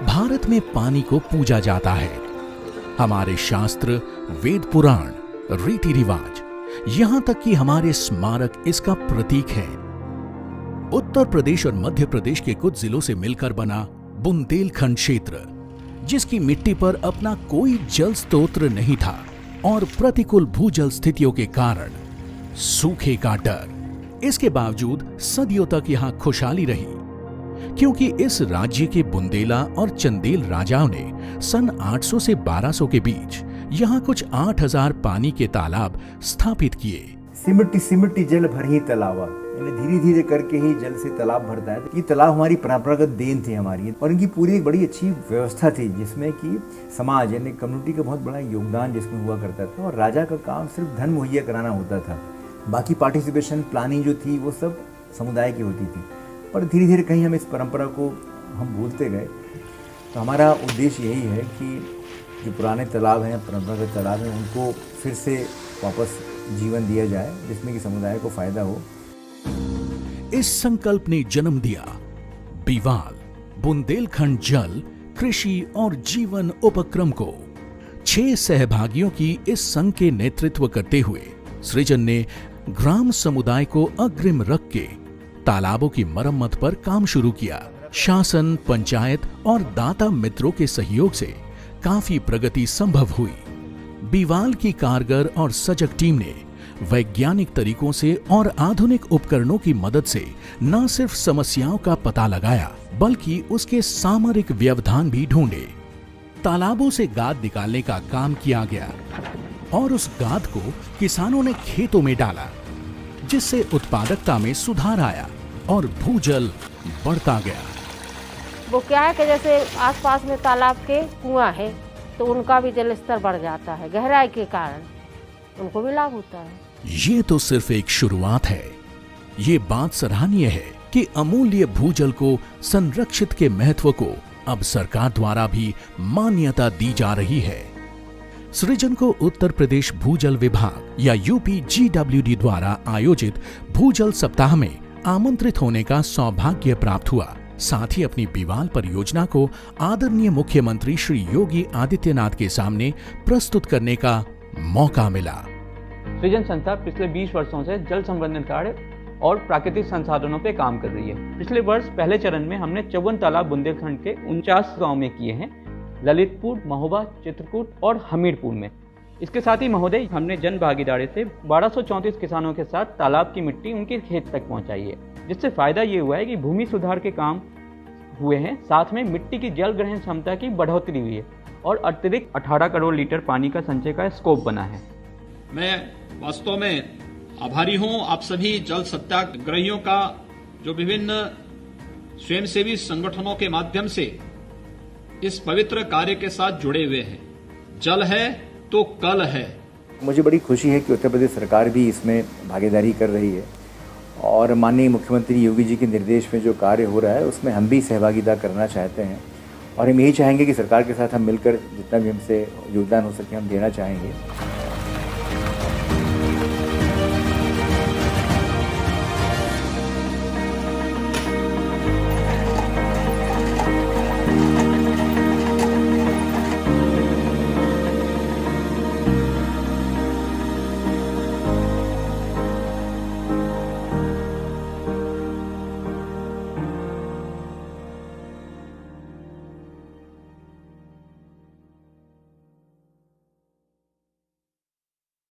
भारत में पानी को पूजा जाता है। हमारे शास्त्र, वेद पुराण, रीति रिवाज, यहां तक कि हमारे स्मारक इसका प्रतीक है। उत्तर प्रदेश और मध्य प्रदेश के कुछ जिलों से मिलकर बना बुंदेलखंड क्षेत्र, जिसकी मिट्टी पर अपना कोई जल स्रोत नहीं था और प्रतिकूल भूजल स्थितियों के कारण सूखे का डर, इसके बावजूद सदियों तक यहां खुशहाली रही, क्योंकि इस राज्य के बुंदेला और चंदेल राजाओं ने सन 800 से 1200 के बीच यहाँ कुछ 8000 पानी के तालाब स्थापित किए। सिमटी सिमटी जल भर ही तालाब, यानी धीरे धीरे करके ही जल से तालाब भरता है। ये तालाब हमारी परंपरागत देन थी हमारी, और इनकी पूरी एक बड़ी अच्छी व्यवस्था थी, जिसमें कि समाज यानी कम्युनिटी का बहुत बड़ा योगदान जिसमें हुआ करता था, और राजा का काम सिर्फ धन मुहैया कराना होता था। बाकी पार्टिसिपेशन प्लानिंग जो थी वो सब समुदाय की होती थी। पर धीरे धीरे कहीं हम इस परंपरा को हम भूलते गए। तो हमारा उद्देश्य यही है कि जो पुराने तालाब हैं, परंपरागत तालाब हैं, उनको फिर से वापस जीवन दिया जाए, जिसमें कि समुदाय को फायदा हो। इस संकल्प ने जन्म दिया बीवाल बुंदेलखंड जल, कृषि और जीवन उपक्रम को। 6 सहभागियों की इस संघ के नेतृत्व करते हुए सृजन ने ग्राम समुदाय को अग्रिम रख के तालाबों की मरम्मत पर काम शुरू किया। शासन, पंचायत और दाता मित्रों के सहयोग से काफी प्रगति संभव हुई। बीवाल की कारगर और सजग टीम ने वैज्ञानिक तरीकों से और आधुनिक उपकरणों की मदद से न सिर्फ समस्याओं का पता लगाया, बल्कि उसके सामरिक व्यवधान भी ढूंढे। तालाबों से गाद निकालने का काम किया गया और उस गाद को किसानों ने खेतों में डाला, जिससे उत्पादकता में सुधार आया और भूजल बढ़ता गया। वो क्या है कि जैसे आसपास में तालाब के कुआं है तो उनका भी जल स्तर बढ़ जाता है, गहराई के कारण उनको भी लाभ होता है। ये तो सिर्फ एक शुरुआत है। ये बात सराहनीय है कि अमूल्य भूजल को संरक्षित के महत्व को अब सरकार द्वारा भी मान्यता दी जा रही है। सृजन को उत्तर प्रदेश भूजल विभाग या UPGWD द्वारा आयोजित भूजल सप्ताह में आमंत्रित होने का सौभाग्य प्राप्त हुआ। साथ ही अपनी बीवाल परियोजना को आदरणीय मुख्यमंत्री श्री योगी आदित्यनाथ के सामने प्रस्तुत करने का मौका मिला। सृजन संस्था पिछले 20 वर्षों से जल संवर्धन कार्य और प्राकृतिक संसाधनों पे काम कर रही है। पिछले वर्ष पहले चरण में हमने 54 तालाब बुंदेलखंड के 49 गाँव में किए हैं, ललितपुर, महोबा, चित्रकूट और हमीरपुर में। इसके साथ ही महोदय, हमने जन भागीदारी से 1234 किसानों के साथ तालाब की मिट्टी उनके खेत तक पहुंचाई है, जिससे फायदा ये हुआ है कि भूमि सुधार के काम हुए हैं, साथ में मिट्टी की जल ग्रहण क्षमता की बढ़ोतरी हुई है और अतिरिक्त 18 करोड़ लीटर पानी का संचय का स्कोप बना है। मैं वास्तव में आभारी हूं आप सभी जल सत्याग्रहियों का, जो विभिन्न स्वयंसेवी संगठनों के माध्यम से इस पवित्र कार्य के साथ जुड़े हुए हैं। जल है तो कल है। मुझे बड़ी खुशी है कि उत्तर प्रदेश सरकार भी इसमें भागीदारी कर रही है, और माननीय मुख्यमंत्री योगी जी के निर्देश में जो कार्य हो रहा है उसमें हम भी सहभागिता करना चाहते हैं, और हम यही चाहेंगे कि सरकार के साथ हम मिलकर जितना भी हमसे योगदान हो सके हम देना चाहेंगे।